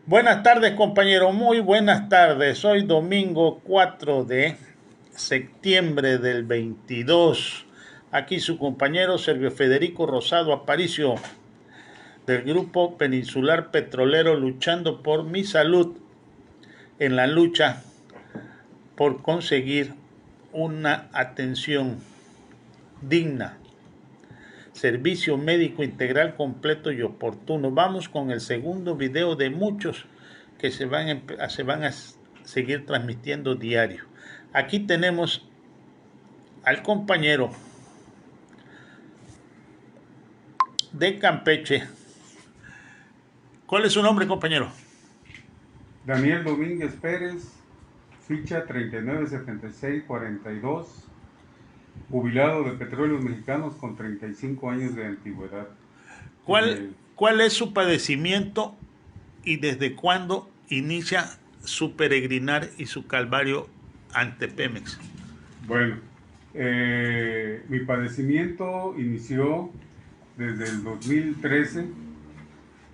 Buenas tardes, compañero. Muy buenas tardes. Hoy domingo 4 de septiembre del 22. Aquí su compañero Sergio Federico Rosado Aparicio del Grupo Peninsular Petrolero luchando por mi salud en la lucha por conseguir una atención digna, servicio médico integral completo y oportuno. Vamos con el segundo video de muchos que se van a seguir transmitiendo diario. Aquí tenemos al compañero de Campeche. ¿Cuál es su nombre, compañero? Daniel Domínguez Pérez, ficha 397642, jubilado de Petróleos Mexicanos con 35 años de antigüedad. En ¿Cuál, el, ¿Cuál es su padecimiento y desde cuándo inicia su peregrinar y su calvario ante Pemex? bueno, mi padecimiento inició desde el 2013,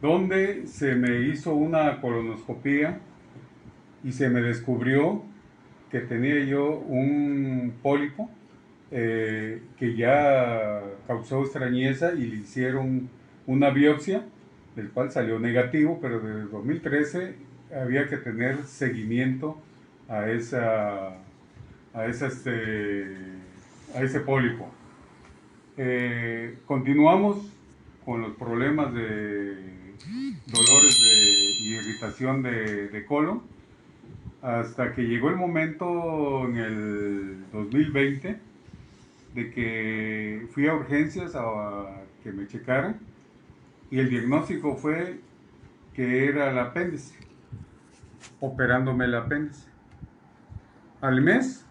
donde se me hizo una colonoscopía y se me descubrió que tenía yo un pólipo que ya causó extrañeza y le hicieron una biopsia, del cual salió negativo, pero desde 2013 había que tener seguimiento a esa, a esa, este, a ese pólipo. Continuamos con los problemas de dolores y irritación de colon, hasta que llegó el momento en el 2020 de que fui a urgencias a que me checaran y el diagnóstico fue que era el apéndice, operándome el apéndice. Al mes,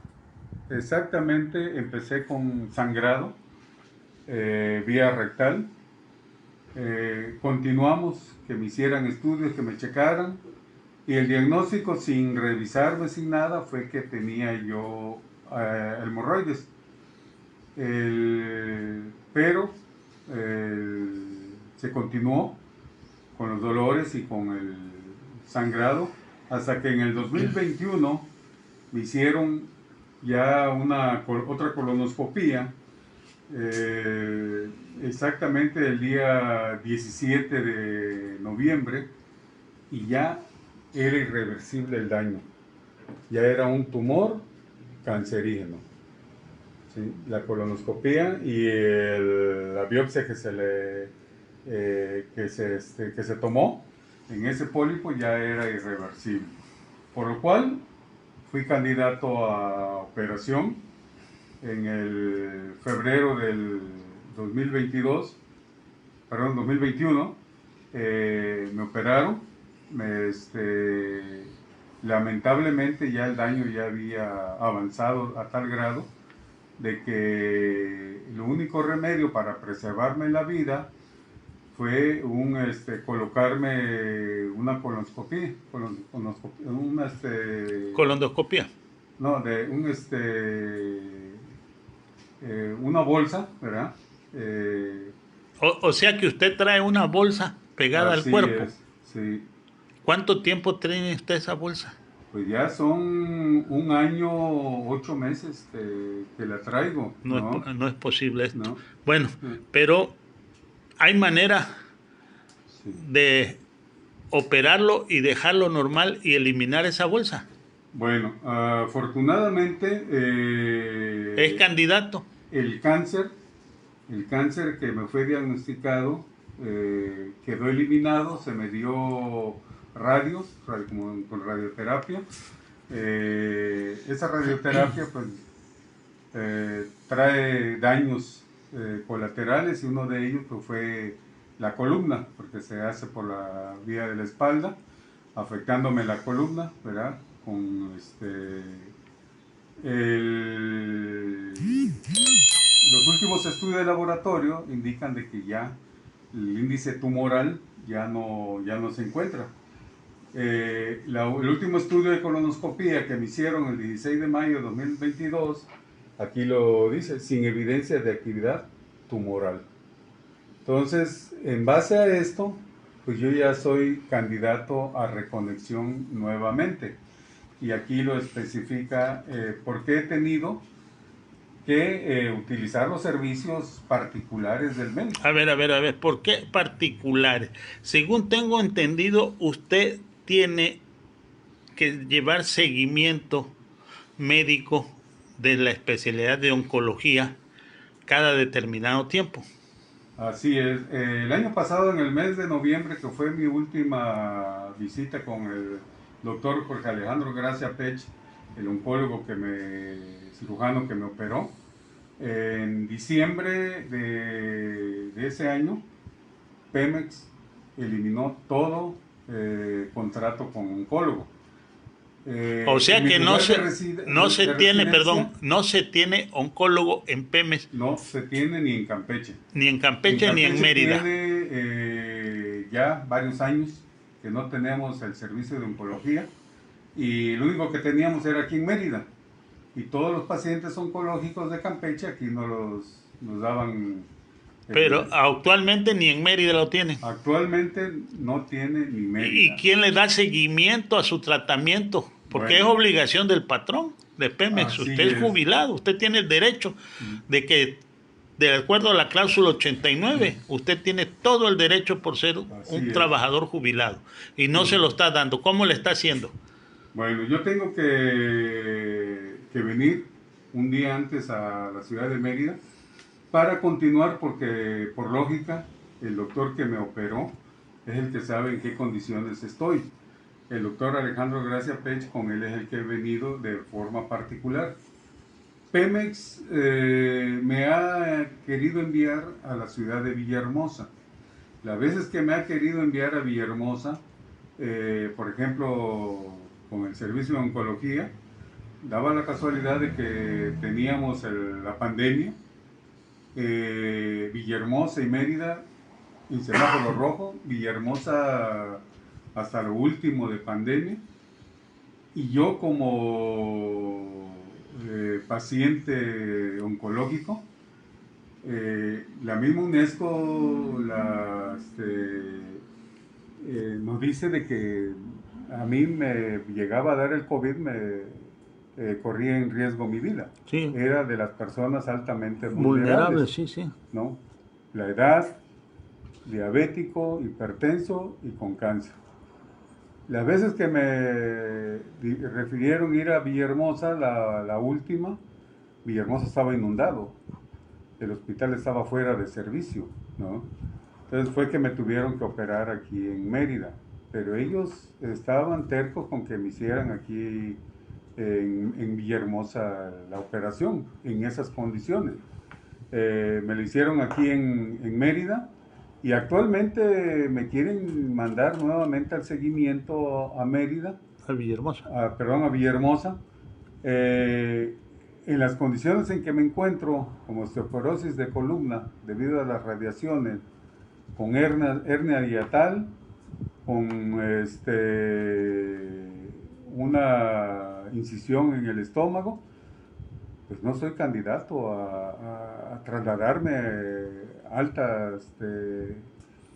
exactamente, empecé con sangrado vía rectal. Continuamos que me hicieran estudios, que me checaran, y el diagnóstico, sin revisarme, sin nada, fue que tenía yo hemorroides. Pero se continuó con los dolores y con el sangrado, hasta que en el 2021 me hicieron ya otra colonoscopía, exactamente el día 17 de noviembre, y ya era irreversible el daño. Ya era un tumor cancerígeno. ¿Sí? La colonoscopía y la biopsia que se tomó en ese pólipo ya era irreversible. Por lo cual fui candidato a operación en el febrero del 2022, perdón, 2021. Me operaron. Lamentablemente ya el daño ya había avanzado a tal grado de que el único remedio para preservarme la vida fue colocarme una colonoscopia, Colondoscopía. no, una bolsa, ¿verdad? O sea que usted trae una bolsa pegada al Así cuerpo. es, sí. ¿Cuánto tiempo tiene usted esa bolsa? Pues ya son 1 año, 8 meses que la traigo, No es, ¿no? no es posible esto. ¿No? Bueno, pero hay manera Sí. de operarlo y dejarlo normal y eliminar esa bolsa. Bueno, afortunadamente Es candidato. el cáncer, el cáncer que me fue diagnosticado quedó eliminado, se me dio con radioterapia. Esa radioterapia pues trae daños colaterales, y uno de ellos pues, fue la columna, porque se hace por la vía de la espalda, afectándome la columna, ¿verdad? Con el, los últimos estudios de laboratorio indican de que ya el índice tumoral ya no se encuentra. El último estudio de colonoscopía que me hicieron el 16 de mayo de 2022, aquí lo dice, sin evidencia de actividad tumoral. Entonces, en base a esto, pues yo ya soy candidato a reconexión nuevamente. Y aquí lo especifica porque he tenido que utilizar los servicios particulares del médico. A ver, ¿por qué particulares? Según tengo entendido, usted tiene que llevar seguimiento médico de la especialidad de oncología cada determinado tiempo. Así es. El año pasado, en el mes de noviembre, que fue mi última visita con el doctor Jorge Alejandro Gracia Pech, el oncólogo cirujano que me operó, en diciembre de ese año, Pemex eliminó todo contrato con oncólogo. O sea que no se tiene oncólogo en Pemex. No se tiene ni en Campeche. Ni en Campeche ni en Mérida. Tiene ya varios años que no tenemos el servicio de oncología y lo único que teníamos era aquí en Mérida. Y todos los pacientes oncológicos de Campeche aquí nos daban... Pero actualmente ni en Mérida lo tiene. Actualmente no tiene ni Mérida. ¿Y quién le da seguimiento a su tratamiento? Porque es obligación del patrón de Pemex. Usted es jubilado, usted tiene el derecho de que, de acuerdo a la cláusula 89, usted tiene todo el derecho por ser un trabajador jubilado. Y no se lo está dando. ¿Cómo le está haciendo? Bueno, yo tengo que venir un día antes a la ciudad de Mérida para continuar, porque por lógica el doctor que me operó es el que sabe en qué condiciones estoy. El doctor Alejandro Gracia Pech, con él es el que he venido de forma particular. Pemex me ha querido enviar a la ciudad de Villahermosa. Las veces que me ha querido enviar a Villahermosa, por ejemplo, con el servicio de oncología, daba la casualidad de que teníamos la pandemia, Villahermosa y Mérida en semáforo rojo, Villahermosa hasta lo último de pandemia, y yo como paciente oncológico, la misma UNESCO nos dice de que a mí me llegaba a dar el COVID, corría en riesgo mi vida. Sí. Era de las personas altamente vulnerables. Sí. ¿No? La edad, diabético, hipertenso y con cáncer. Las veces que me refirieron ir a Villahermosa, la última, Villahermosa estaba inundado. El hospital estaba fuera de servicio, ¿no? Entonces fue que me tuvieron que operar aquí en Mérida. Pero ellos estaban tercos con que me hicieran aquí en Villahermosa la operación, en esas condiciones. Me lo hicieron aquí en Mérida y actualmente me quieren mandar nuevamente al seguimiento a Mérida. A Villahermosa. A Villahermosa. En las condiciones en que me encuentro, como osteoporosis de columna debido a las radiaciones, con hernia hiatal, con una incisión en el estómago, pues no soy candidato a trasladarme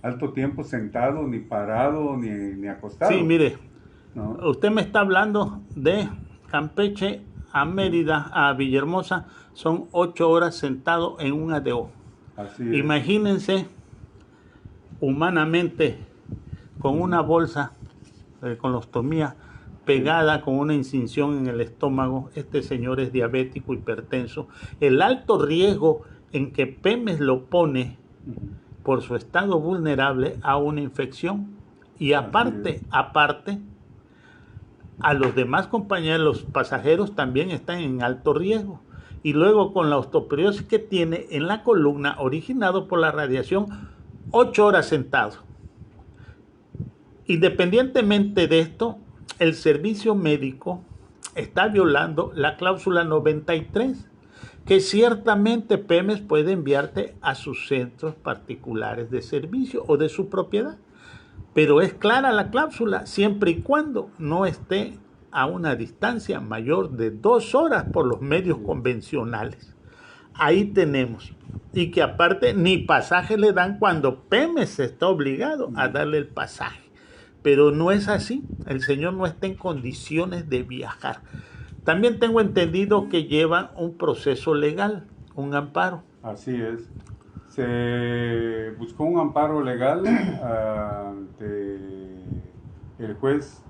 alto tiempo sentado, ni parado, ni acostado. Sí, mire, ¿no? Usted me está hablando de Campeche a Mérida, a Villahermosa, son 8 horas sentado en un ADO. Así es. Imagínense humanamente con una bolsa con ostomía pegada con una incisión en el estómago. Este señor es diabético, hipertenso. El alto riesgo en que Pemex lo pone por su estado vulnerable a una infección. Y aparte, a los demás compañeros, los pasajeros también están en alto riesgo. Y luego con la osteoporosis que tiene en la columna, originado por la radiación, 8 horas sentado. Independientemente de esto, el servicio médico está violando la cláusula 93, que ciertamente Pemex puede enviarte a sus centros particulares de servicio o de su propiedad. Pero es clara la cláusula, siempre y cuando no esté a una distancia mayor de 2 horas por los medios convencionales. Ahí tenemos. Y que aparte ni pasaje le dan cuando Pemex está obligado a darle el pasaje. Pero no es así. El señor no está en condiciones de viajar. También tengo entendido que lleva un proceso legal, un amparo. Así es. Se buscó un amparo legal ante el juez,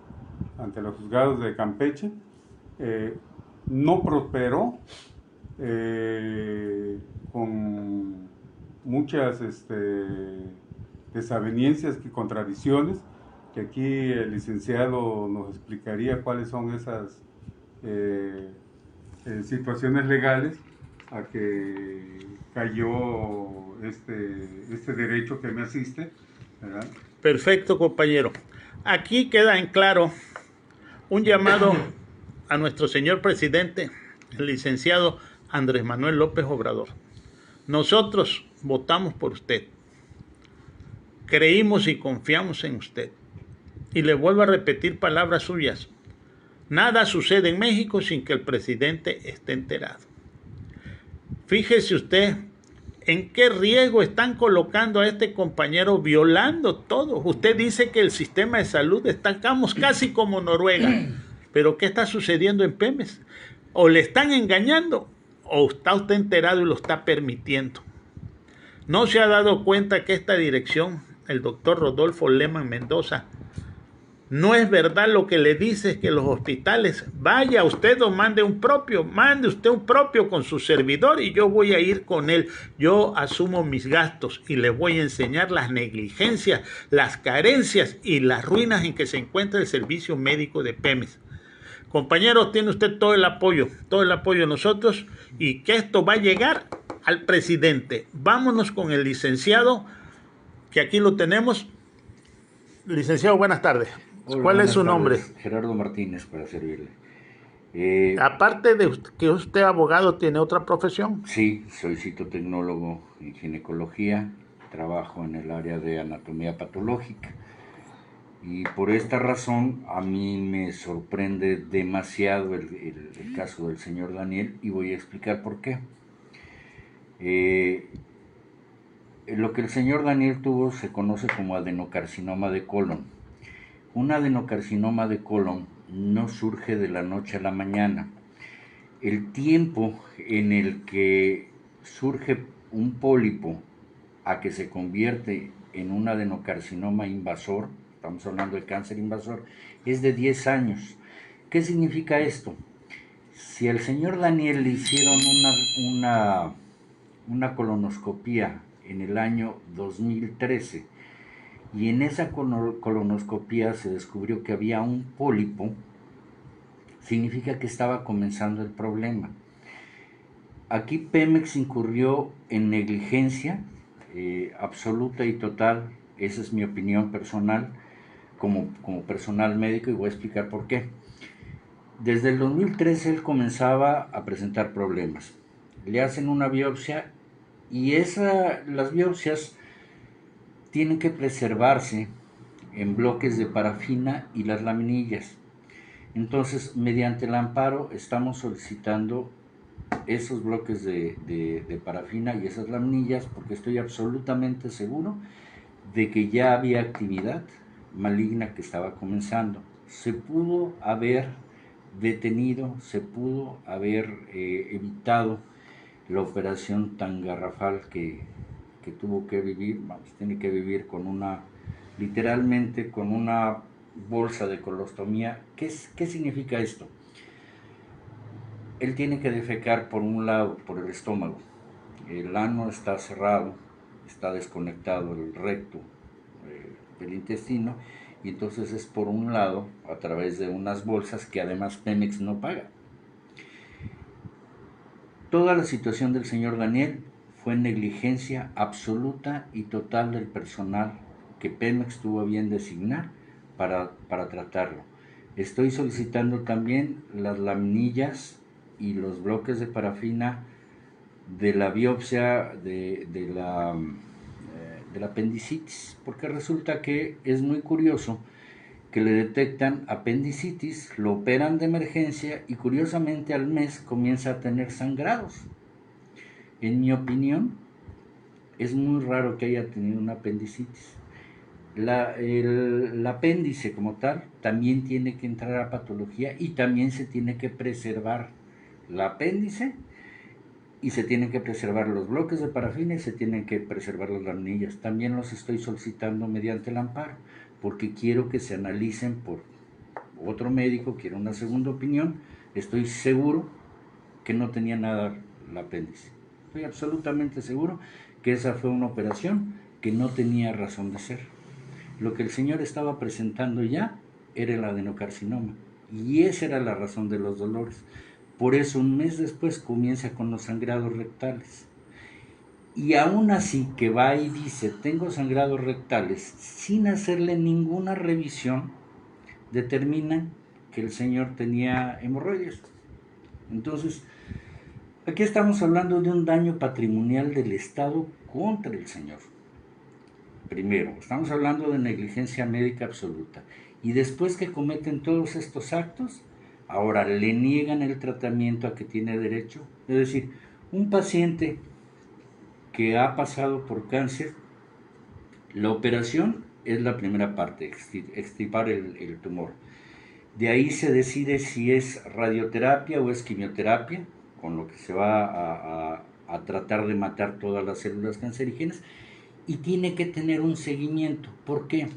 ante los juzgados de Campeche. No prosperó, con muchas desavenencias y contradicciones, que aquí el licenciado nos explicaría cuáles son esas situaciones legales a que cayó este derecho que me asiste, ¿verdad? Perfecto, compañero. Aquí queda en claro un llamado a nuestro señor presidente, el licenciado Andrés Manuel López Obrador. Nosotros votamos por usted. Creímos y confiamos en usted. Y le vuelvo a repetir palabras suyas. Nada sucede en México sin que el presidente esté enterado. Fíjese usted en qué riesgo están colocando a este compañero, violando todo. Usted dice que el sistema de salud estamos casi como Noruega. Pero ¿qué está sucediendo en Pemex? O le están engañando o está usted enterado y lo está permitiendo. ¿No se ha dado cuenta que esta dirección, el doctor Rodolfo Leman Mendoza, no es verdad lo que le dice que los hospitales, vaya usted o mande usted un propio con su servidor y yo voy a ir con él, yo asumo mis gastos y le voy a enseñar las negligencias, las carencias y las ruinas en que se encuentra el servicio médico de Pemex? Compañeros, tiene usted todo el apoyo de nosotros y que esto va a llegar al presidente. Vámonos con el licenciado, que aquí lo tenemos. Licenciado, buenas tardes. Hola, ¿Cuál es su nombre? Gerardo Martínez, para servirle. Aparte de que usted abogado, ¿tiene otra profesión? Sí, soy citotecnólogo en ginecología, trabajo en el área de anatomía patológica. Y por esta razón a mí me sorprende demasiado el caso del señor Daniel y voy a explicar por qué. Lo que el señor Daniel tuvo se conoce como adenocarcinoma de colon. Un adenocarcinoma de colon no surge de la noche a la mañana. El tiempo en el que surge un pólipo a que se convierte en un adenocarcinoma invasor, estamos hablando de cáncer invasor, es de 10 años. ¿Qué significa esto? Si al señor Daniel le hicieron una colonoscopía en el año 2013 y en esa colonoscopía se descubrió que había un pólipo, significa que estaba comenzando el problema. Aquí Pemex incurrió en negligencia absoluta y total, esa es mi opinión personal como personal médico y voy a explicar por qué. Desde el 2013 él comenzaba a presentar problemas. Le hacen una biopsia y las biopsias tienen que preservarse en bloques de parafina y las laminillas. Entonces, mediante el amparo estamos solicitando esos bloques de parafina y esas laminillas porque estoy absolutamente seguro de que ya había actividad maligna que estaba comenzando. Se pudo haber detenido, se pudo haber evitado la operación tan garrafal que tuvo que vivir, tiene que vivir literalmente con una bolsa de colostomía. ¿Qué significa esto? Él tiene que defecar por un lado, por el estómago. El ano está cerrado, está desconectado el recto del intestino, y entonces es por un lado a través de unas bolsas que además Pemex no paga. Toda la situación del señor Daniel fue negligencia absoluta y total del personal que Pemex tuvo a bien designar para tratarlo. Estoy solicitando también las laminillas y los bloques de parafina de la biopsia de la apendicitis, porque resulta que es muy curioso que le detectan apendicitis, lo operan de emergencia y curiosamente al mes comienza a tener sangrados. En mi opinión, es muy raro que haya tenido una apendicitis. El apéndice como tal también tiene que entrar a patología y también se tiene que preservar el apéndice y se tienen que preservar los bloques de parafina y se tienen que preservar las laminillas. También los estoy solicitando mediante el amparo porque quiero que se analicen por otro médico, quiero una segunda opinión. Estoy seguro que no tenía nada el apéndice. Estoy absolutamente seguro que esa fue una operación que no tenía razón de ser. Lo que el señor estaba presentando ya era el adenocarcinoma y esa era la razón de los dolores. Por eso un mes después comienza con los sangrados rectales. Y aún así que va y dice, tengo sangrados rectales, sin hacerle ninguna revisión, determina que el señor tenía hemorroides. Entonces, aquí estamos hablando de un daño patrimonial del Estado contra el señor. Primero, estamos hablando de negligencia médica absoluta. Y después que cometen todos estos actos, ahora le niegan el tratamiento a que tiene derecho. Es decir, un paciente que ha pasado por cáncer, la operación es la primera parte, extirpar el tumor. De ahí se decide si es radioterapia o es quimioterapia, con lo que se va a tratar de matar todas las células cancerígenas, y tiene que tener un seguimiento. ¿Por qué?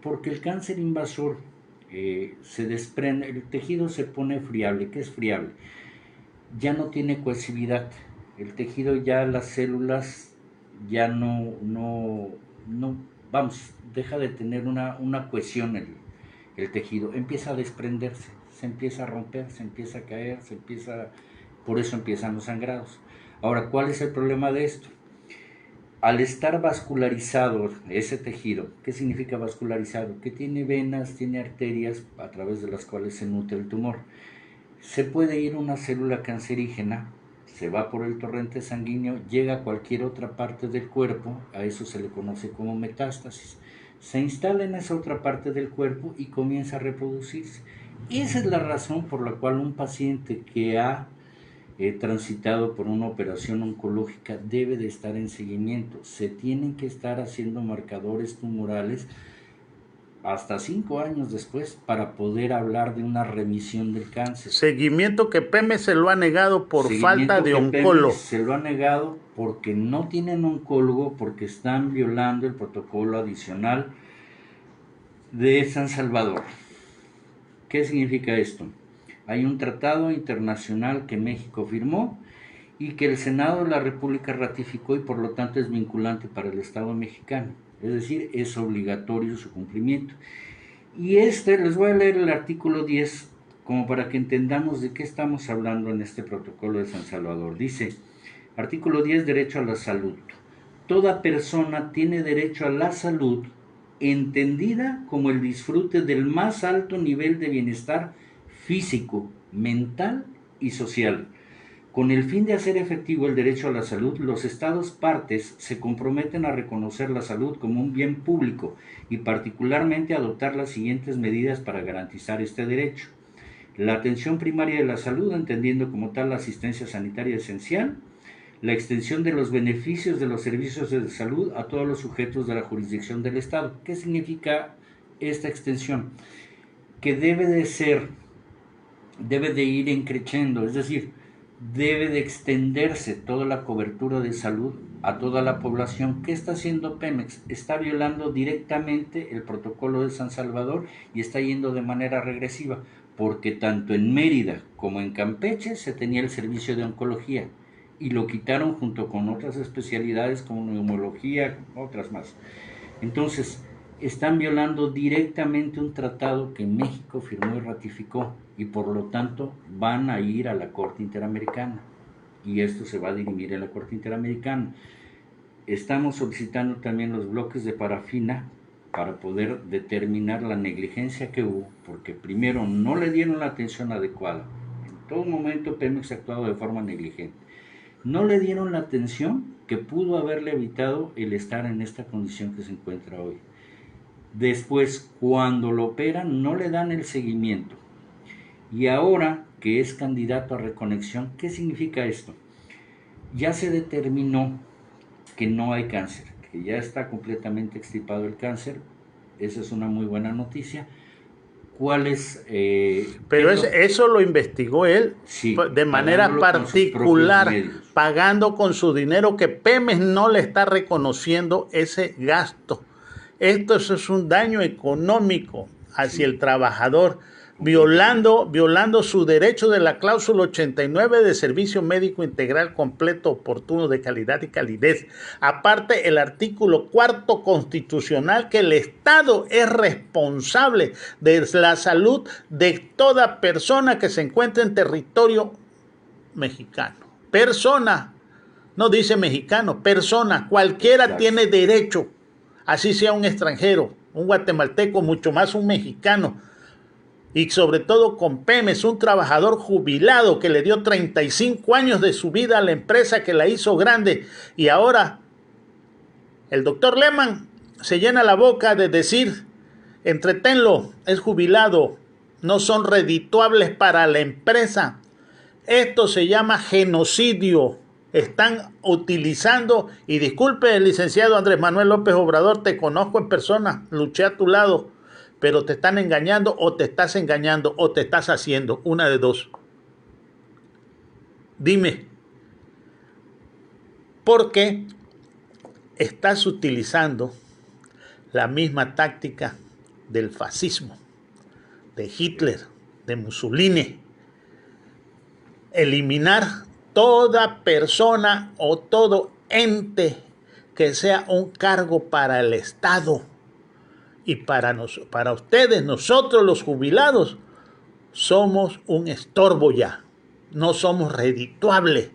Porque el cáncer invasor se desprende, el tejido se pone friable. ¿Qué es friable? Ya no tiene cohesividad. El tejido ya, las células ya vamos, deja de tener una cohesión el tejido, empieza a desprenderse, se empieza a romper, se empieza a caer, por eso empiezan los sangrados. Ahora, ¿cuál es el problema de esto? Al estar vascularizado ese tejido, ¿qué significa vascularizado? Que tiene venas, tiene arterias a través de las cuales se nutre el tumor. Se puede ir una célula cancerígena, se va por el torrente sanguíneo, llega a cualquier otra parte del cuerpo, a eso se le conoce como metástasis. Se instala en esa otra parte del cuerpo y comienza a reproducirse. Esa es la razón por la cual un paciente que ha transitado por una operación oncológica debe de estar en seguimiento. Se tienen que estar haciendo marcadores tumorales hasta 5 años después para poder hablar de una remisión del cáncer. Seguimiento que Pemex se lo ha negado por falta de oncólogo. Se lo ha negado porque no tienen oncólogo, porque están violando el protocolo adicional de San Salvador. ¿Qué significa esto? Hay un tratado internacional que México firmó y que el Senado de la República ratificó y por lo tanto es vinculante para el Estado mexicano. Es decir, es obligatorio su cumplimiento. Y les voy a leer el artículo 10 como para que entendamos de qué estamos hablando en este protocolo de San Salvador. Dice, artículo 10, derecho a la salud. Toda persona tiene derecho a la salud entendida como el disfrute del más alto nivel de bienestar físico, mental y social. Con el fin de hacer efectivo el derecho a la salud, los Estados partes se comprometen a reconocer la salud como un bien público y particularmente a adoptar las siguientes medidas para garantizar este derecho. La atención primaria de la salud, entendiendo como tal la asistencia sanitaria esencial, la extensión de los beneficios de los servicios de salud a todos los sujetos de la jurisdicción del Estado. ¿Qué significa esta extensión? Que debe de ir increciendo, es decir, debe de extenderse toda la cobertura de salud a toda la población. ¿Qué está haciendo Pemex? Está violando directamente el protocolo de San Salvador y está yendo de manera regresiva, porque tanto en Mérida como en Campeche se tenía el servicio de oncología y lo quitaron junto con otras especialidades como neumología, otras más. Entonces, están violando directamente un tratado que México firmó y ratificó y por lo tanto van a ir a la Corte Interamericana y esto se va a dirimir en la Corte Interamericana. Estamos solicitando también los bloques de parafina para poder determinar la negligencia que hubo, porque primero no le dieron la atención adecuada. En todo momento Pemex ha actuado de forma negligente. No le dieron la atención que pudo haberle evitado el estar en esta condición que se encuentra hoy. Después, cuando lo operan, no le dan el seguimiento. Y ahora que es candidato a reconexión, ¿qué significa esto? Ya se determinó que no hay cáncer, que ya está completamente extirpado el cáncer. Esa es una muy buena noticia. ¿Cuál es? Pero eso lo investigó él Sí, de manera particular, pagando con su dinero, que Pemex no le está reconociendo ese gasto. Esto es un daño económico hacia el trabajador, violando su derecho de la cláusula 89 de servicio médico integral completo, oportuno, de calidad y calidez. Aparte, el artículo 4 constitucional, que el Estado es responsable de la salud de toda persona que se encuentre en territorio mexicano. Persona, no dice mexicano, persona, cualquiera. Exacto. Tiene derecho, así sea un extranjero, un guatemalteco, mucho más un mexicano. Y sobre todo con Pemex, un trabajador jubilado que le dio 35 años de su vida a la empresa que la hizo grande. Y ahora el doctor Lehmann se llena la boca de decir: entretenlo, es jubilado, no son redituables para la empresa. Esto se llama genocidio. Están utilizando, y disculpe, el licenciado Andrés Manuel López Obrador, te conozco en persona, luché a tu lado, pero te están engañando, o te estás engañando, o te estás haciendo, una de dos. Dime, ¿por qué estás utilizando la misma táctica del fascismo, de Hitler, de Mussolini? Eliminar toda persona o todo ente que sea un cargo para el Estado. Y para ustedes, nosotros los jubilados, somos un estorbo ya. No somos redituables.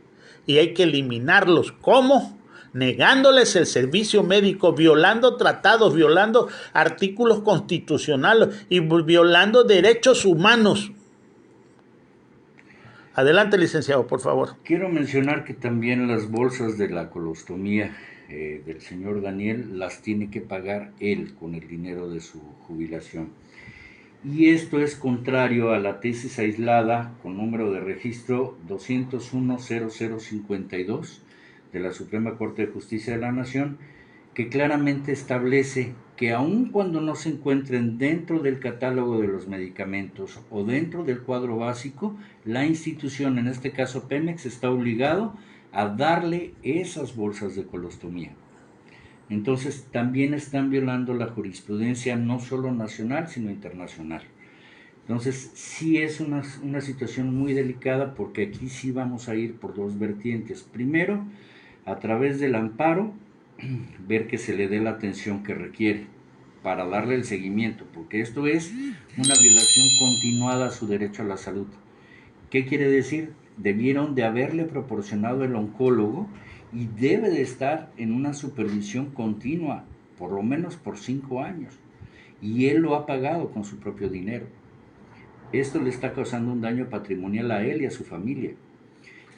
Y hay que eliminarlos. ¿Cómo? Negándoles el servicio médico, violando tratados, violando artículos constitucionales y violando derechos humanos. Adelante, licenciado, por favor. Quiero mencionar que también las bolsas de la colostomía del señor Daniel las tiene que pagar él con el dinero de su jubilación. Y esto es contrario a la tesis aislada con número de registro 201-0052 de la Suprema Corte de Justicia de la Nación, que claramente establece que aun cuando no se encuentren dentro del catálogo de los medicamentos o dentro del cuadro básico, la institución, en este caso Pemex, está obligado a darle esas bolsas de colostomía. Entonces también están violando la jurisprudencia no solo nacional, sino internacional. Entonces sí es una situación muy delicada, porque aquí sí vamos a ir por dos vertientes. Primero, a través del amparo, ver que se le dé la atención que requiere para darle el seguimiento, porque esto es una violación continuada a su derecho a la salud. ¿Qué quiere decir? Debieron de haberle proporcionado el oncólogo, y debe de estar en una supervisión continua, por lo menos por 5 años, y él lo ha pagado con su propio dinero. Esto le está causando un daño patrimonial a él y a su familia,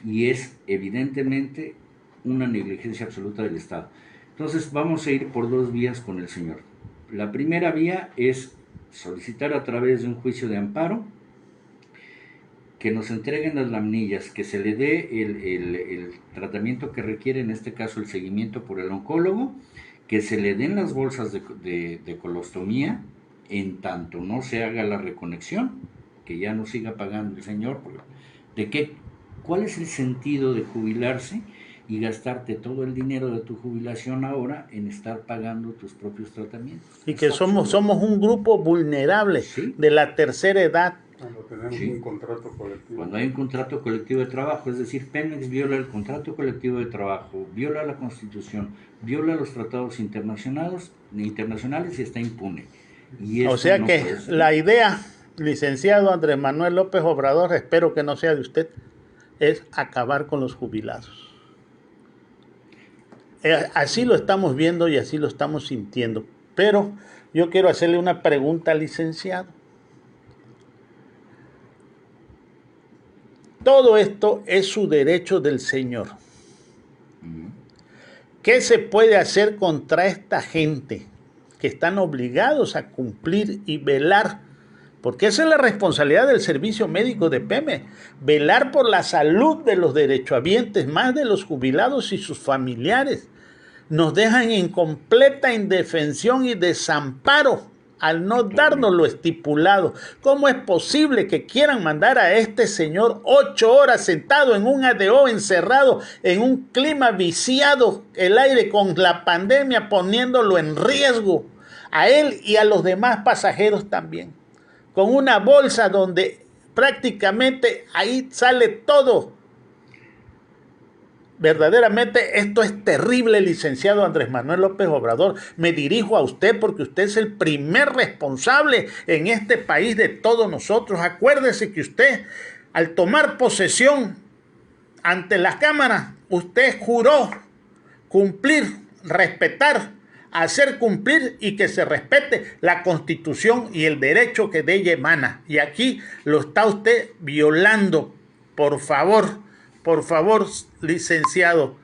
y es evidentemente una negligencia absoluta del Estado. Entonces vamos a ir por dos vías con el señor. La primera vía es solicitar a través de un juicio de amparo que nos entreguen las laminillas, que se le dé el tratamiento que requiere, en este caso el seguimiento por el oncólogo, que se le den las bolsas de colostomía, en tanto no se haga la reconexión, que ya no siga pagando el señor. ¿Cuál es el sentido de jubilarse y gastarte todo el dinero de tu jubilación ahora en estar pagando tus propios tratamientos? Y que somos un grupo vulnerable, ¿sí?, de la tercera edad. Cuando tenemos un contrato colectivo. Cuando hay un contrato colectivo de trabajo, es decir, Pemex viola el contrato colectivo de trabajo, viola la Constitución, viola los tratados internacionales y está impune. Y o sea que la idea, licenciado Andrés Manuel López Obrador, espero que no sea de usted, es acabar con los jubilados. Así lo estamos viendo y así lo estamos sintiendo. Pero yo quiero hacerle una pregunta al licenciado. Todo esto es su derecho del señor. ¿Qué se puede hacer contra esta gente que están obligados a cumplir y velar porque esa es la responsabilidad del servicio médico de Pemex, velar por la salud de los derechohabientes, más de los jubilados y sus familiares. Nos dejan en completa indefensión y desamparo al no darnos lo estipulado. ¿Cómo es posible que quieran mandar a este señor 8 horas sentado en un ADO, encerrado en un clima viciado, el aire con la pandemia, poniéndolo en riesgo a él y a los demás pasajeros también? Con una bolsa donde prácticamente ahí sale todo. Verdaderamente esto es terrible, licenciado Andrés Manuel López Obrador. Me dirijo a usted porque usted es el primer responsable en este país de todos nosotros. Acuérdese que usted, al tomar posesión ante la Cámara, usted juró cumplir, respetar, hacer cumplir y que se respete la Constitución y el derecho que de ella emana. Y aquí lo está usted violando. Por favor, licenciado,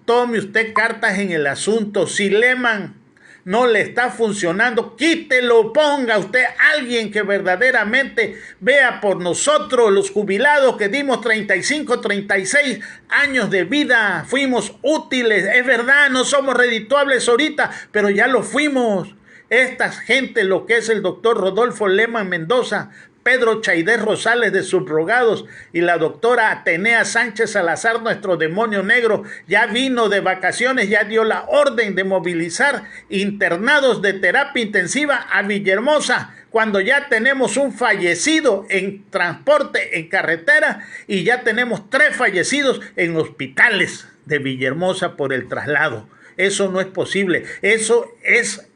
tome usted cartas en el asunto. Si Lehman no le está funcionando, quítelo, ponga usted a alguien que verdaderamente vea por nosotros, los jubilados que dimos 35, 36 años de vida, fuimos útiles, es verdad, no somos redituables ahorita, pero ya lo fuimos. Esta gente, lo que es el doctor Rodolfo Lehman Mendoza, Pedro Chaidez Rosales de subrogados y la doctora Atenea Sánchez Salazar, nuestro demonio negro, ya vino de vacaciones, ya dio la orden de movilizar internados de terapia intensiva a Villahermosa, cuando ya tenemos un fallecido en transporte en carretera y ya tenemos 3 fallecidos en hospitales de Villahermosa por el traslado. Eso no es posible, eso es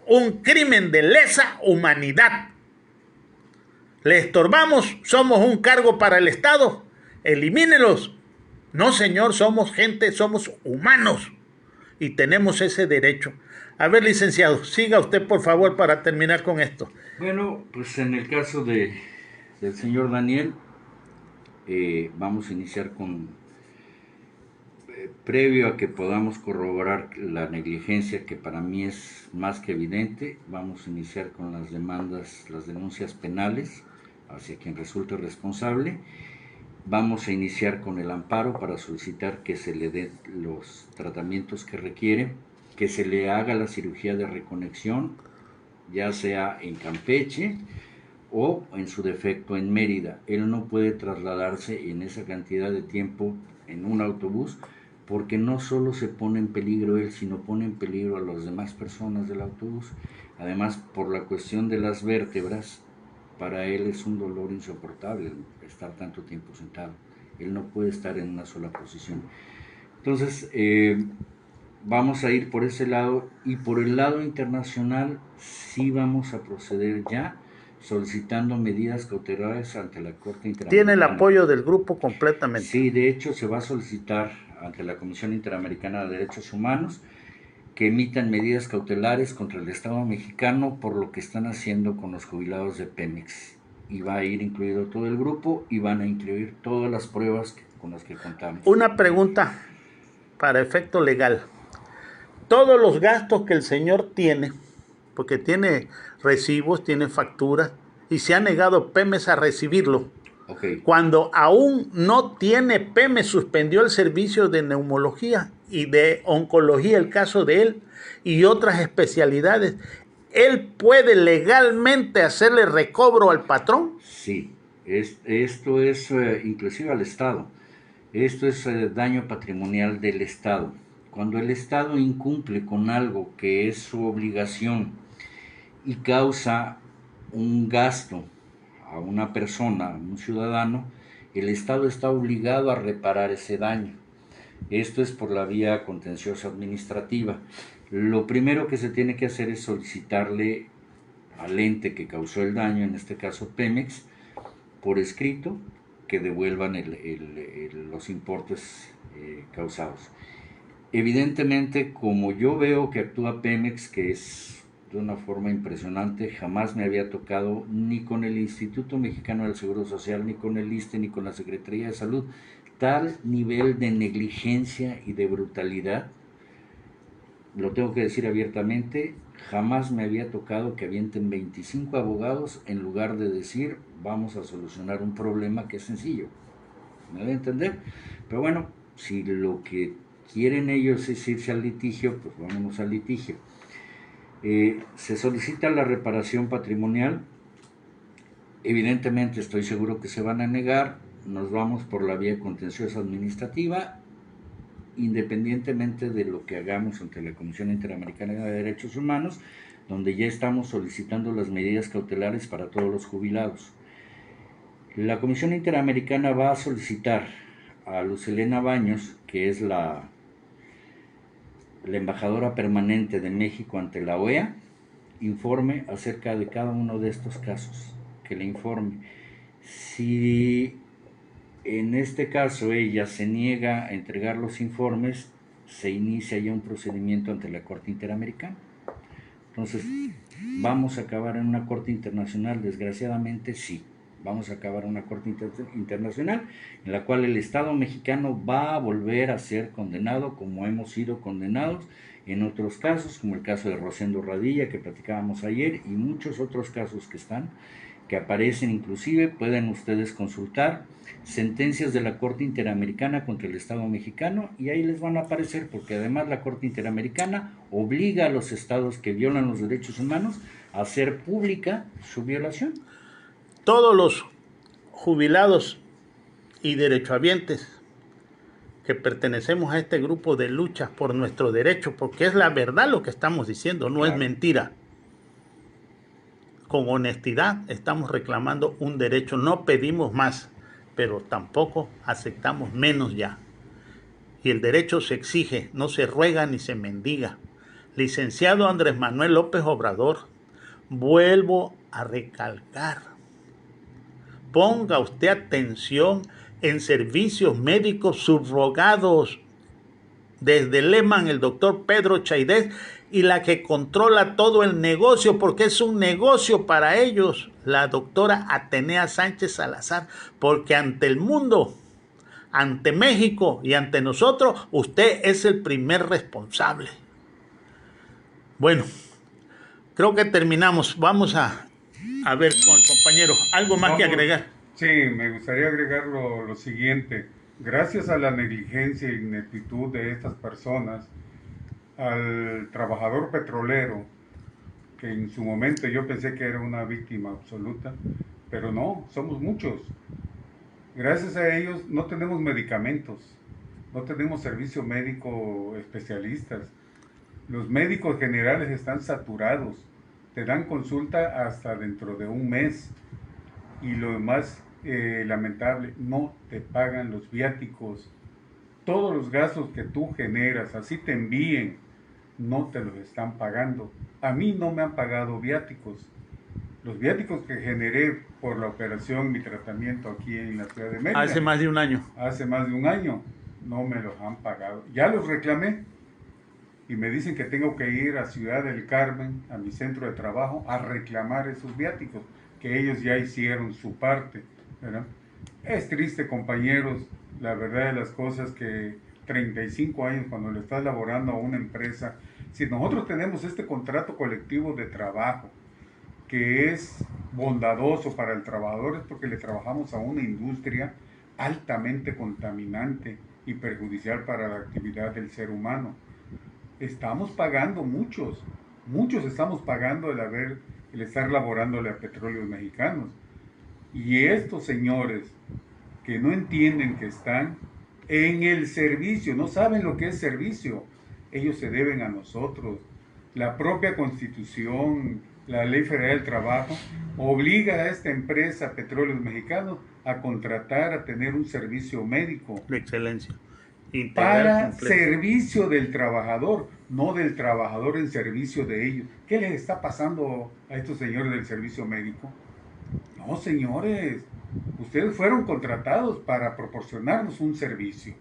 un crimen de lesa humanidad. ¿Le estorbamos? ¿Somos un cargo para el Estado? Elimínelos. No, señor, somos gente, somos humanos y tenemos ese derecho. A ver, licenciado, siga usted, por favor, para terminar con esto. Bueno, pues en el caso del señor Daniel, vamos a iniciar con, previo a que podamos corroborar la negligencia, que para mí es más que evidente, vamos a iniciar con las denuncias penales hacia quien resulte responsable. Vamos a iniciar con el amparo para solicitar que se le den los tratamientos que requiere, que se le haga la cirugía de reconexión, ya sea en Campeche o en su defecto en Mérida. Él no puede trasladarse en esa cantidad de tiempo en un autobús, porque no solo se pone en peligro él, sino pone en peligro a las demás personas del autobús. Además, por la cuestión de las vértebras, para él es un dolor insoportable estar tanto tiempo sentado. Él no puede estar en una sola posición. Entonces, vamos a ir por ese lado, y por el lado internacional sí vamos a proceder ya solicitando medidas cautelares ante la Corte Interamericana. Tiene el apoyo del grupo completamente. Sí, de hecho se va a solicitar ante la Comisión Interamericana de Derechos Humanos que emitan medidas cautelares contra el Estado mexicano por lo que están haciendo con los jubilados de Pemex. Y va a ir incluido todo el grupo y van a incluir todas las pruebas con las que contamos. Una pregunta para efecto legal. Todos los gastos que el señor tiene, porque tiene recibos, tiene facturas, y se ha negado Pemex a recibirlo. Okay. Cuando aún no tiene, Pemex suspendió el servicio de neumología y de oncología, el caso de él, y otras especialidades. ¿Él puede legalmente hacerle recobro al patrón? Sí, esto es inclusive al Estado. Esto es daño patrimonial del Estado. Cuando el Estado incumple con algo que es su obligación y causa un gasto a una persona, a un ciudadano, el Estado está obligado a reparar ese daño. Esto es por la vía contenciosa administrativa. Lo primero que se tiene que hacer es solicitarle al ente que causó el daño, en este caso Pemex, por escrito, que devuelvan los importes causados. Evidentemente, como yo veo que actúa Pemex, que es de una forma impresionante, jamás me había tocado ni con el Instituto Mexicano del Seguro Social, ni con el ISSSTE, ni con la Secretaría de Salud, tal nivel de negligencia y de brutalidad lo tengo que decir abiertamente, jamás me había tocado que avienten 25 abogados en lugar de decir vamos a solucionar un problema que es sencillo. ¿Me voy a entender? Pero bueno, si lo que quieren ellos es irse al litigio, pues vámonos al litigio. Se solicita la reparación patrimonial. Evidentemente estoy seguro que se van a negar. Nos vamos por la vía contenciosa administrativa, independientemente de lo que hagamos ante la Comisión Interamericana de Derechos Humanos, donde ya estamos solicitando las medidas cautelares para todos los jubilados. La Comisión Interamericana va a solicitar a Luz Helena Baños, que es la embajadora permanente de México ante la OEA, informe acerca de cada uno de estos casos, que le informe. Si en este caso ella se niega a entregar los informes, se inicia ya un procedimiento ante la Corte Interamericana. Entonces, ¿vamos a acabar en una Corte Internacional? Desgraciadamente sí, vamos a acabar en una Corte Internacional en la cual el Estado mexicano va a volver a ser condenado como hemos sido condenados en otros casos, como el caso de Rosendo Radilla que platicábamos ayer, y muchos otros casos que aparecen, inclusive pueden ustedes consultar sentencias de la Corte Interamericana contra el Estado mexicano y ahí les van a aparecer, porque además la Corte Interamericana obliga a los estados que violan los derechos humanos a hacer pública su violación. Todos los jubilados y derechohabientes que pertenecemos a este grupo de luchas por nuestro derecho, porque es la verdad lo que estamos diciendo, no es mentira. Con honestidad estamos reclamando un derecho, no pedimos más, pero tampoco aceptamos menos ya. Y el derecho se exige, no se ruega ni se mendiga. Licenciado Andrés Manuel López Obrador, vuelvo a recalcar, ponga usted atención en servicios médicos subrogados desde Lehman, el doctor Pedro Chaidez, y la que controla todo el negocio, porque es un negocio para ellos, la doctora Atenea Sánchez Salazar, porque ante el mundo, ante México y ante nosotros, usted es el primer responsable. Bueno, creo que terminamos. Vamos a ver con el compañero, ¿algo más que agregar? Sí, me gustaría agregar lo siguiente. Gracias a la negligencia e ineptitud de estas personas, al trabajador petrolero, que en su momento yo pensé que era una víctima absoluta, pero no, somos muchos. Gracias a ellos no tenemos medicamentos, no tenemos servicio médico especialistas. Los médicos generales están saturados, te dan consulta hasta dentro de un mes. Y lo más lamentable, no te pagan los viáticos. Todos los gastos que tú generas, así te envíen, no te los están pagando. A mí no me han pagado viáticos. Los viáticos que generé por la operación, mi tratamiento aquí en la ciudad de Mérida. Hace más de un año. Hace más de un año, no me los han pagado. Ya los reclamé y me dicen que tengo que ir a Ciudad del Carmen, a mi centro de trabajo, a reclamar esos viáticos, que ellos ya hicieron su parte, ¿verdad? Es triste, compañeros, la verdad de las cosas, que 35 años cuando le estás laborando a una empresa, si nosotros tenemos este contrato colectivo de trabajo, que es bondadoso para el trabajador, es porque le trabajamos a una industria altamente contaminante y perjudicial para la actividad del ser humano. Estamos pagando muchos estamos pagando el estar laborándole a Petróleos Mexicanos. Y estos señores que no entienden que están en el servicio, no saben lo que es servicio, ellos se deben a nosotros. La propia Constitución, la Ley Federal del Trabajo, obliga a esta empresa Petróleos Mexicanos a contratar, a tener un servicio médico. De excelencia. Para completo. Servicio del trabajador, no del trabajador en servicio de ellos. ¿Qué les está pasando a estos señores del servicio médico? No, señores, ustedes fueron contratados para proporcionarnos un servicio.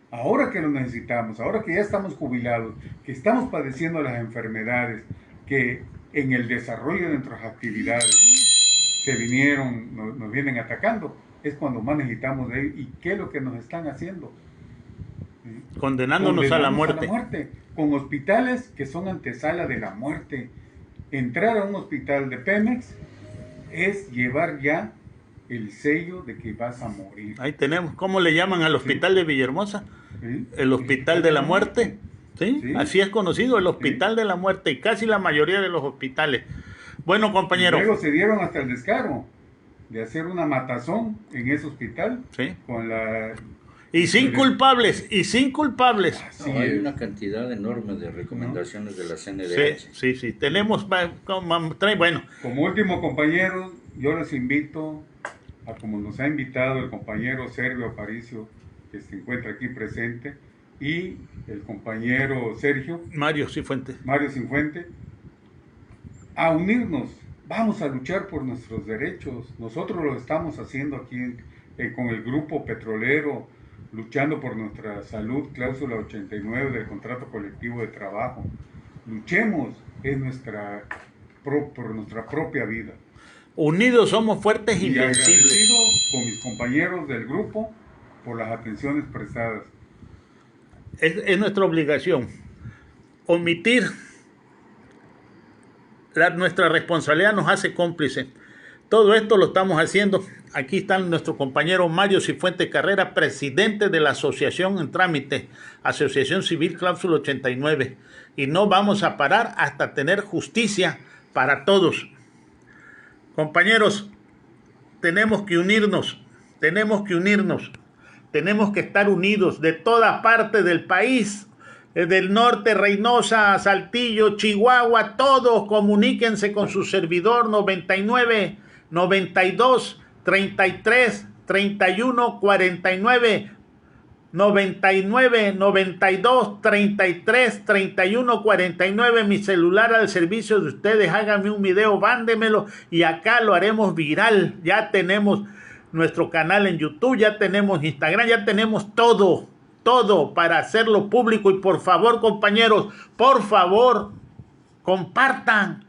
Ahora que lo necesitamos, ahora que ya estamos jubilados, que estamos padeciendo las enfermedades, que en el desarrollo de nuestras actividades nos vienen atacando, es cuando más necesitamos de ellos. ¿Y qué es lo que nos están haciendo? Condenándonos a la muerte. Con hospitales que son antesala de la muerte. Entrar a un hospital de Pemex es llevar ya el sello de que vas a morir. Ahí tenemos, ¿cómo le llaman al hospital de Villahermosa? ¿Sí? El hospital de la muerte. ¿Sí? Sí. Así es conocido, el hospital de la muerte, y casi la mayoría de los hospitales. Bueno, compañero. Y luego se dieron hasta el descaro de hacer una matazón en ese hospital. Sí. Con la... Y sin culpables, y sin culpables. Así Hay es. una cantidad enorme de recomendaciones de la CNDH. Sí. Tenemos, bueno. Como último, compañeros, yo les invito a, como nos ha invitado el compañero Servio Aparicio, que se encuentra aquí presente, y el compañero Sergio Mario Cifuentes, a unirnos. Vamos a luchar por nuestros derechos. Nosotros lo estamos haciendo aquí con el grupo petrolero, luchando por nuestra salud, cláusula 89 del contrato colectivo de trabajo. Luchemos por nuestra propia vida. Unidos somos fuertes e Y invencibles. agradecido con mis compañeros del grupo por las atenciones prestadas. Es nuestra obligación omitir nuestra responsabilidad nos hace cómplice. Todo esto lo estamos haciendo. Aquí está nuestro compañero Mario Cifuentes Carrera, presidente de la Asociación en Trámite, Asociación Civil Cláusula 89. Y no vamos a parar hasta tener justicia para todos. Compañeros, tenemos que unirnos, tenemos que estar unidos de toda parte del país. Del norte, Reynosa, Saltillo, Chihuahua, todos comuníquense con su servidor 99 92 33 31 49 99 92 33 31 49. Mi celular al servicio de ustedes. Háganme un video, mándemelo y acá lo haremos viral. Ya tenemos nuestro canal en YouTube, ya tenemos Instagram, ya tenemos todo para hacerlo público. Y por favor, compañeros, por favor, compartan,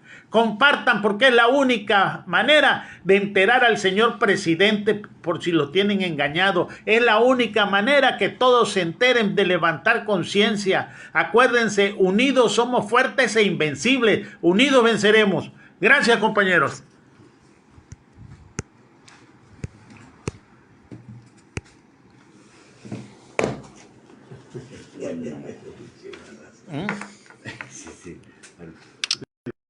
porque es la única manera de enterar al señor presidente por si lo tienen engañado. Es la única manera que todos se enteren, de levantar conciencia. Acuérdense, unidos somos fuertes e invencibles. Unidos venceremos. Gracias, compañeros. Sí.